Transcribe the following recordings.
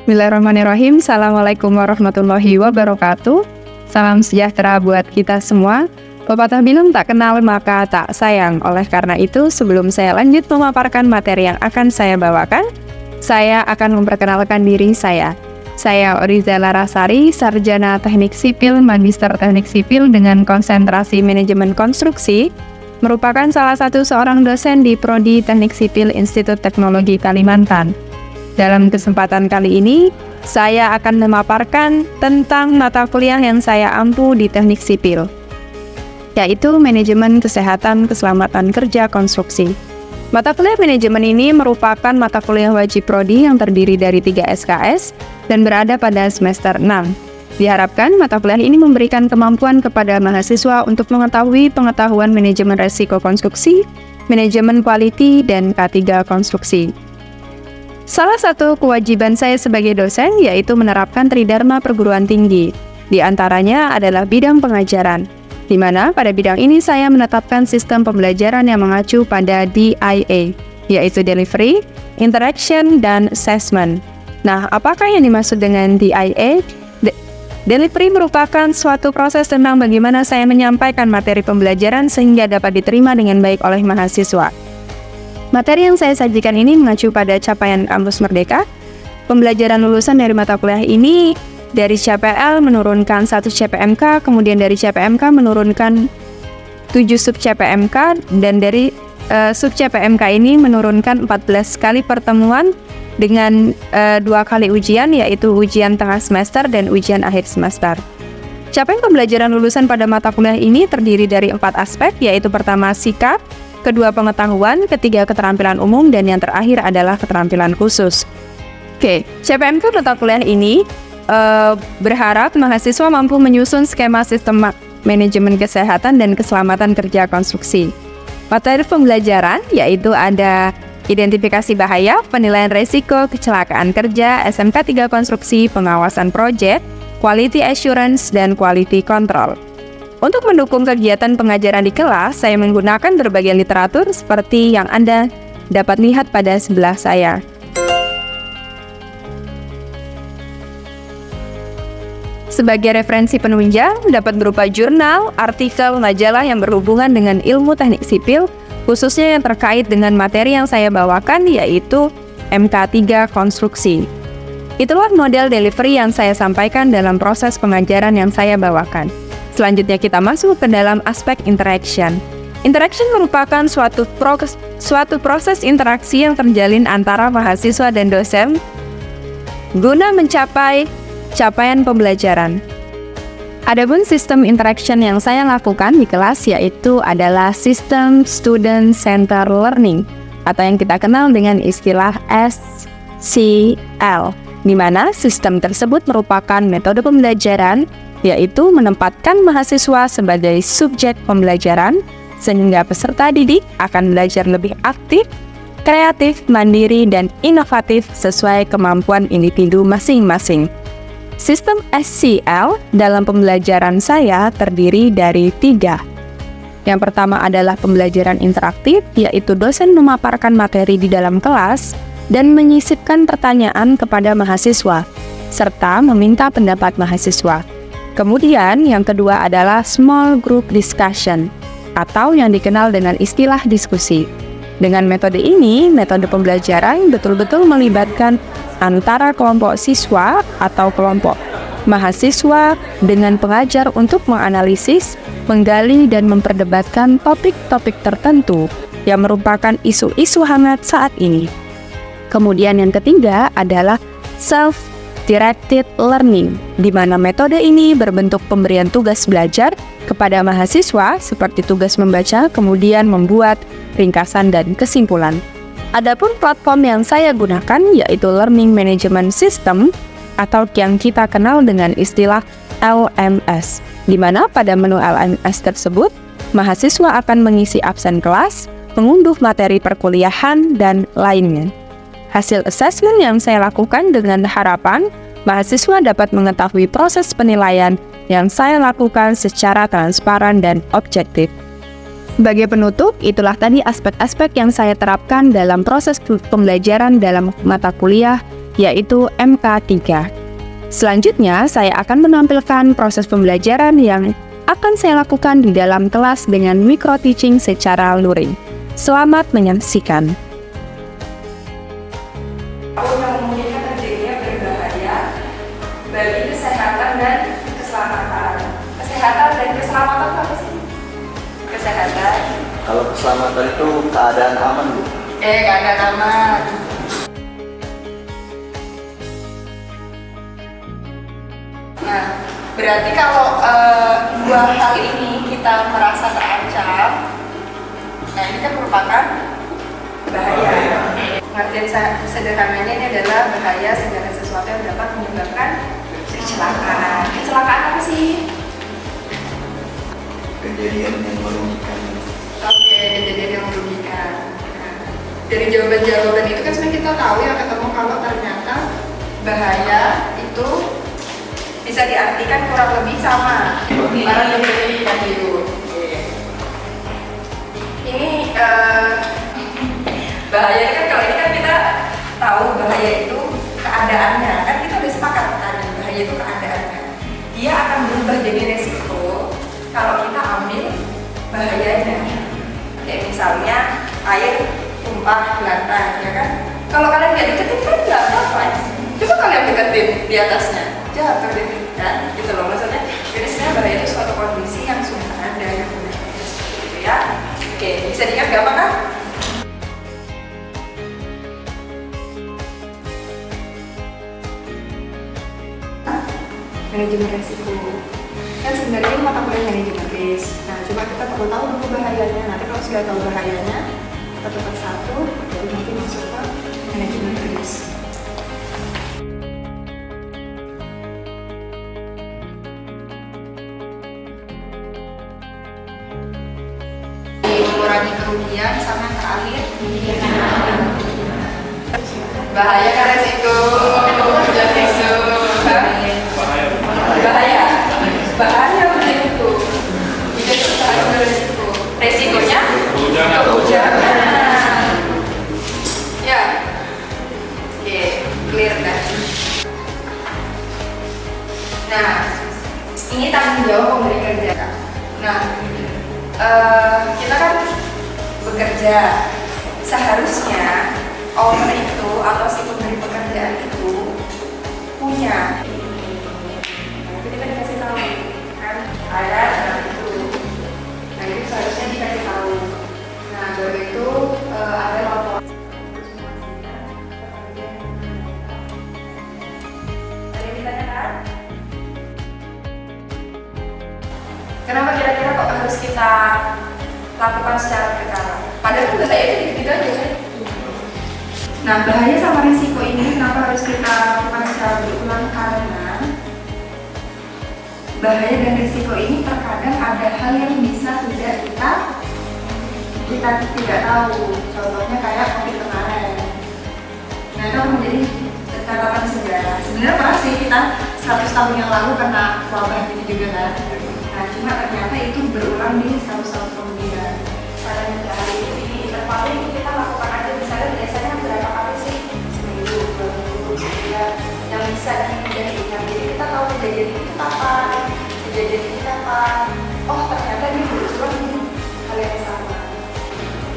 Bismillahirrahmanirrahim. Assalamualaikum warahmatullahi wabarakatuh. Salam sejahtera buat kita semua. Pepatah bilang tak kenal maka tak sayang. Oleh karena itu, sebelum saya lanjut memaparkan materi yang akan saya bawakan, saya akan memperkenalkan diri saya. Saya Oriza Larasari, Sarjana Teknik Sipil, Magister Teknik Sipil dengan konsentrasi Manajemen Konstruksi, merupakan salah satu seorang dosen di Prodi Teknik Sipil Institut Teknologi Kalimantan. Dalam kesempatan kali ini, saya akan memaparkan tentang mata kuliah yang saya ampu di Teknik Sipil, yaitu Manajemen Kesehatan Keselamatan Kerja Konstruksi. Mata kuliah manajemen ini merupakan mata kuliah wajib prodi yang terdiri dari 3 SKS dan berada pada semester 6. Diharapkan mata kuliah ini memberikan kemampuan kepada mahasiswa untuk mengetahui pengetahuan manajemen resiko konstruksi, manajemen quality, dan K3 konstruksi. Salah satu kewajiban saya sebagai dosen yaitu menerapkan tridharma perguruan tinggi. Di antaranya adalah bidang pengajaran, di mana pada bidang ini saya menetapkan sistem pembelajaran yang mengacu pada DIA, yaitu Delivery, Interaction, dan Assessment. Nah, apakah yang dimaksud dengan DIA? Delivery merupakan suatu proses tentang bagaimana saya menyampaikan materi pembelajaran sehingga dapat diterima dengan baik oleh mahasiswa. Materi yang saya sajikan ini mengacu pada capaian Kampus Merdeka. Pembelajaran lulusan dari mata kuliah ini dari CPL menurunkan 1 CPMK, kemudian dari CPMK menurunkan 7 sub CPMK, dan dari sub CPMK ini menurunkan 14 kali pertemuan dengan 2 kali ujian, yaitu ujian tengah semester dan ujian akhir semester. Capaian pembelajaran lulusan pada mata kuliah ini terdiri dari 4 aspek, yaitu pertama sikap, kedua pengetahuan, ketiga keterampilan umum, dan yang terakhir adalah keterampilan khusus. CPMK mata kuliah ini berharap mahasiswa mampu menyusun skema sistem manajemen kesehatan dan keselamatan kerja konstruksi. Materi pembelajaran yaitu ada identifikasi bahaya, penilaian resiko, kecelakaan kerja, SMK 3 konstruksi, pengawasan proyek, quality assurance, dan quality control. Untuk mendukung kegiatan pengajaran di kelas, saya menggunakan berbagai literatur seperti yang Anda dapat lihat pada sebelah saya. Sebagai referensi penunjang, dapat berupa jurnal, artikel, majalah yang berhubungan dengan ilmu teknik sipil, khususnya yang terkait dengan materi yang saya bawakan, yaitu MK3 Konstruksi. Itulah model delivery yang saya sampaikan dalam proses pengajaran yang saya bawakan. Selanjutnya kita masuk ke dalam aspek interaction. Interaction merupakan suatu proses interaksi yang terjalin antara mahasiswa dan dosen guna mencapai capaian pembelajaran. Adapun sistem interaction yang saya lakukan di kelas yaitu adalah sistem student center learning atau yang kita kenal dengan istilah SCL, di mana sistem tersebut merupakan metode pembelajaran yaitu menempatkan mahasiswa sebagai subjek pembelajaran sehingga peserta didik akan belajar lebih aktif, kreatif, mandiri, dan inovatif sesuai kemampuan individu masing-masing. Sistem SCL dalam pembelajaran saya terdiri dari 3. Yang pertama adalah pembelajaran interaktif, yaitu dosen memaparkan materi di dalam kelas dan menyisipkan pertanyaan kepada mahasiswa, serta meminta pendapat mahasiswa. Kemudian yang kedua adalah small group discussion, atau yang dikenal dengan istilah diskusi. Dengan metode ini, metode pembelajaran betul-betul melibatkan antara kelompok siswa atau kelompok mahasiswa dengan pengajar untuk menganalisis, menggali, dan memperdebatkan topik-topik tertentu yang merupakan isu-isu hangat saat ini. Kemudian yang ketiga adalah self-directed learning, di mana metode ini berbentuk pemberian tugas belajar kepada mahasiswa seperti tugas membaca, kemudian membuat ringkasan dan kesimpulan. Adapun platform yang saya gunakan yaitu Learning Management System atau yang kita kenal dengan istilah LMS, di mana pada menu LMS tersebut, mahasiswa akan mengisi absen kelas, mengunduh materi perkuliahan, dan lainnya. Hasil assessment yang saya lakukan dengan harapan mahasiswa dapat mengetahui proses penilaian yang saya lakukan secara transparan dan objektif. Sebagai penutup, itulah tadi aspek-aspek yang saya terapkan dalam proses pembelajaran dalam mata kuliah yaitu MK3. Selanjutnya, saya akan menampilkan proses pembelajaran yang akan saya lakukan di dalam kelas dengan micro teaching secara luring. Selamat menyaksikan. Yang memungkinkan terjadinya berbahaya bagi kesehatan dan keselamatan. Kesehatan dan keselamatan apa sih? Kesehatan. Kalau keselamatan itu keadaan aman, Bu. Keadaan aman. Nah, berarti kalau dua hal ini kita merasa terancam, nah ini kan merupakan bahaya. Pengertian sederhananya ini adalah bahaya segala sesuatu yang dapat menyebabkan kecelakaan. Kecelakaan apa sih? Kejadian yang merugikan. Oke, kejadian yang merugikan. Nah, dari jawaban-jawaban itu kan sebenarnya kita tahu ya ketemu kalau ternyata bahaya itu bisa diartikan kurang lebih sama barang yang merugikan hidup. Ini bahaya kan kalau ini kan kita tahu bahaya itu keadaannya, kan kita udah sepakat tadi bahaya itu keadaannya. Dia akan berubah jadi resiko kalau kita ambil bahayanya. Kayak misalnya air tumpah di lantai, ya kan? Kalau kalian nggak deketin kan nggak apa-apa. Coba kalian deketin di atasnya, jatuh deh, kan? Gitu loh maksudnya. Jadi sebenarnya bahaya itu suatu kondisi yang sudah ada yang benar gitu ya. Oke, bisa diingat nggak apa kan? Manajemen resiko. Kan sebenarnya ini mata kuliah manajemen risk. Nah, coba kita perlu tahu dulu bahayanya. Nanti kalau sudah tahu bahayanya, kita tetap satu, jadi nanti masuk ke manajemen risk. Mengurangi kerugian sama yang terakhir bahaya kan resiko. Bahaya udah itu. Jadi itu bahaya resiko. Resikonya kehujanan. Ya. Oke, clear dah. Nah, ini tanggung jawab pemberi kerja. Nah, kita kan bekerja. Seharusnya owner itu atau si pemberi pekerjaan itu punya. Tapi kita dikasih tahu kan ada itu. Nah itu seharusnya dikasih tahu. Nah baru itu ada laporan. Ada yang ditanyakan? Kenapa kira-kira kok harus kita lakukan secara berkala? Padahal bahaya itu gitu-gitu aja kan? Nah bahaya sama risiko ini kenapa harus kita lakukan secara berulang? Karena bahaya dan risiko ini terkadang ada hal yang bisa tidak kita tidak tahu. Contohnya kayak COVID kemarin. Nah itu menjadi catatan sejarah. Sebenarnya pernah sih kita 100 tahun yang lalu kena wabah ini juga kan. Nah cuma ternyata itu berulang di 100 tahun kemudian. Pada hari ini intervalnya itu kita lakukan aja misalnya biasanya berapa kali sih? Seminggu, 2 minggu, sebulan. Yang bisa diingat. Jadi kita tahu kejadian itu kapan, kejadian ini kapan. Oh ternyata ini berulang di hal yang sama.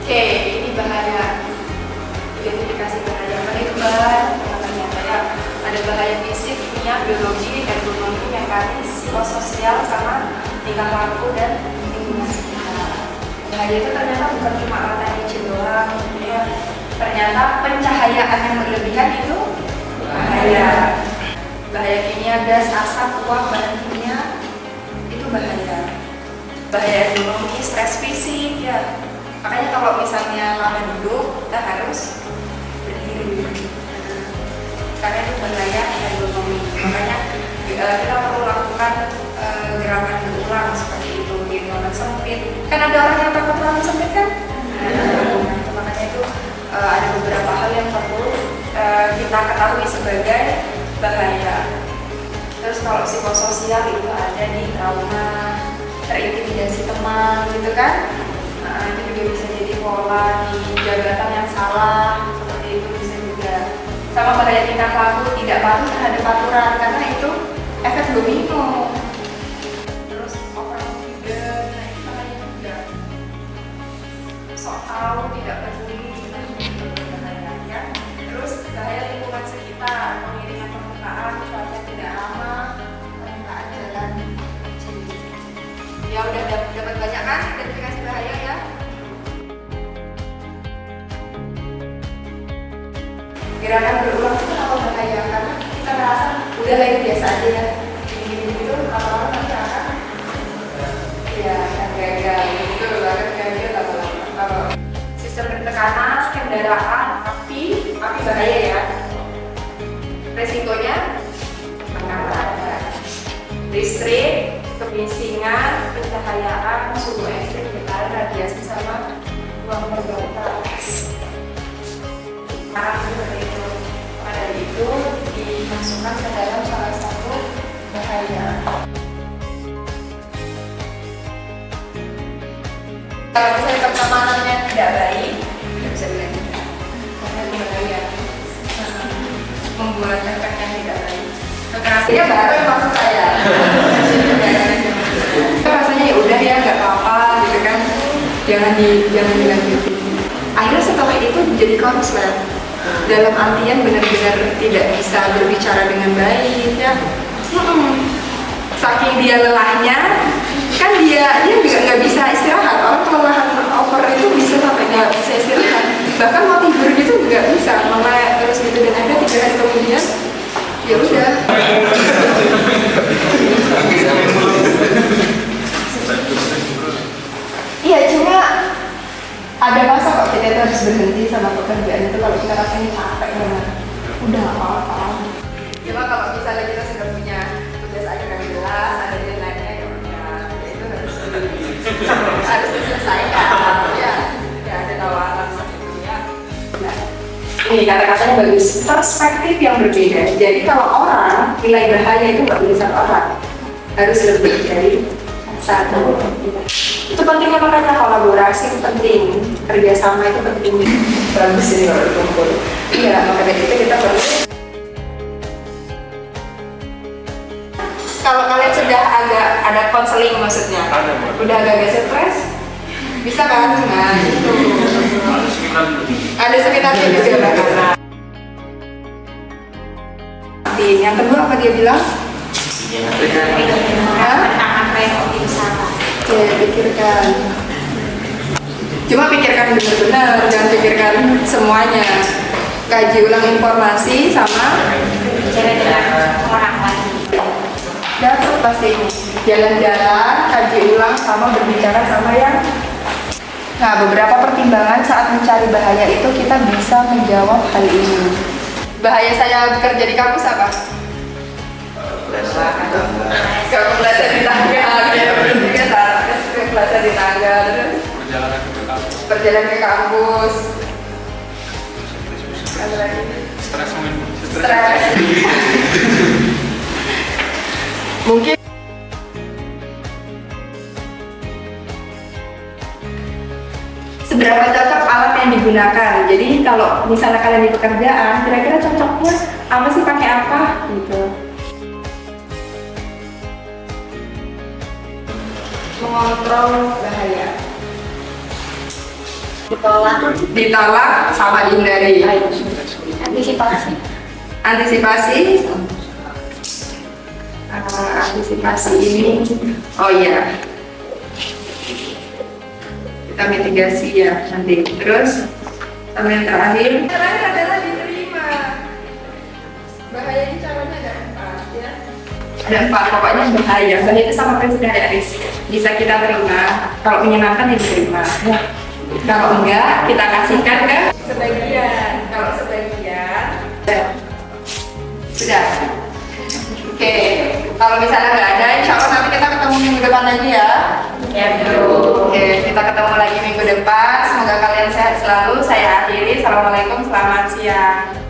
Oke, ini bahaya. Identifikasi bahaya. Ternyata ya ada bahaya fisik, kimia, biologi, ekonomi, mekanis, psikososial, sama tingkah laku dan lingkungan sekitar. Bahaya itu ternyata bukan cuma rata hijau doang, ya. Ternyata pencahayaan yang berlebihan itu bahaya. Bahaya kimia, gas, asap, uap, bahan kimia itu bahaya. Bahaya ekonomi, stres fisik, ya. Makanya kalau misalnya lama duduk, kita harus berdiri. Karena itu bahaya ekonomi. Makanya kita perlu lakukan gerakan berulang seperti itu di ruangan sempit. Kan ada orang yang takut ruangan sempit kan? Nah, makanya itu ada beberapa hal yang perlu kita ketahui sebagai bahaya. Terus kalau psikososial itu ada di trauma, terintimidasi teman gitu kan? Nah, itu juga bisa jadi pola di jabatan yang salah, seperti itu bisa juga. sama bahaya tingkah laku tidak patuh terhadap aturan, karena itu efek domino. Terus overconfident, nah itu bahaya juga. Soal tidak peduli dengan bahayanya. Terus bahaya lingkungan sekitar, pengiringan permukaan, cuaca tidak ramah, permukaan jalan. Ya udah dapat banyak kan identifikasi bahaya ya. Gerakan berulang itu kenapa bahaya? Karena kita merasa udah lagi biasa aja ya. Gini-gini itu lama-lama nanti akan ya gagal gitu, bahkan gagal lama-lama. Kalau sistem bertekanan, kendaraan, api bahaya ya. Resikonya ada listrik, kemisingan, pencahayaan, suhu ekstrim, getaran, radiasi sama ruang terbatas. Seperti itu. Maka dari itu dimasukkan ke dalam salah satu bahaya. Kalau misalnya pertemanannya tidak baik, tidak bisa dilanjutkan karena itu bahaya. Membuat efek yang tidak baik. Kekerasannya baru yang maksud saya. Rasanya ya udah ya nggak apa-apa gitu kan, jangan dilanjutin. Akhirnya setelah itu jadi konslet. Dalam artian benar-benar tidak bisa berbicara dengan baik ya. Saking dia lelahnya, kan dia juga nggak bisa istirahat. Orang kelelahan over itu bisa sampai nggak bisa istirahat. Bahkan mau tidur gitu nggak bisa, malah terus gitu. Dan ada 3 hari kemudian ya udah. Iya, cuma ada masa kok kita itu harus berhenti sama pekerjaan itu kalau kita rasanya capek banget. Udah apa-apa. Cuma kalau misalnya kita sudah punya tugas akhir yang jelas, ada deadline-nya ya udah, itu harus diselesaikan. Ya ada tawaran seperti itu ya. Nah, ini kata-katanya bagus. Perspektif yang berbeda. Jadi kalau orang nilai bahaya itu nggak boleh satu orang, harus lebih dari satu. Itu pentingnya, makanya kolaborasi itu penting, kerjasama itu penting. Bagus ini kalau berkumpul. Iya, maka dari itu kita perlu. Kalau kalian sudah agak ada konseling maksudnya, udah agak stres, bisa kan? Nah itu. Ada seminarnya juga bahkan. Yang kedua apa dia bilang? Ya, pikirkan. Cuma pikirkan benar-benar, jangan pikirkan semuanya. Kaji ulang informasi sama orang lain. Dapat pasti ini. Jalan-jalan, kaji ulang sama berbicara sama yang. Nah, beberapa pertimbangan saat mencari bahaya itu kita bisa menjawab hal ini. Bahaya saya bekerja di kampus apa? Kepleset di tangga, kepleset di tangga, terus perjalanan ke kampus. Apa lagi? Stres. Mungkin seberapa cocok alat yang digunakan. Jadi kalau misalnya kalian di pekerjaan, kira-kira cocoknya apa sih, pakai apa gitu. Mengontrol bahaya. Ditolak sama dihindari. Antisipasi ini, oh iya, kita mitigasi ya nanti. Terus sama yang terakhir adalah diterima. Bahaya ini caranya ada 4 ya. Ada 4, pokoknya bahaya itu sama prinsip kayak risk. Bisa kita terima, kalau menyenangkan ya diterima. Kalau enggak, kita kasihkan ke sebagian. Kalau sebagian, sudah. Oke, kalau misalnya nggak ada, insya Allah nanti kita ketemu minggu depan lagi ya. Ya, bro. Oke, kita ketemu lagi minggu depan. Semoga kalian sehat selalu. Saya akhiri. Assalamualaikum, selamat siang.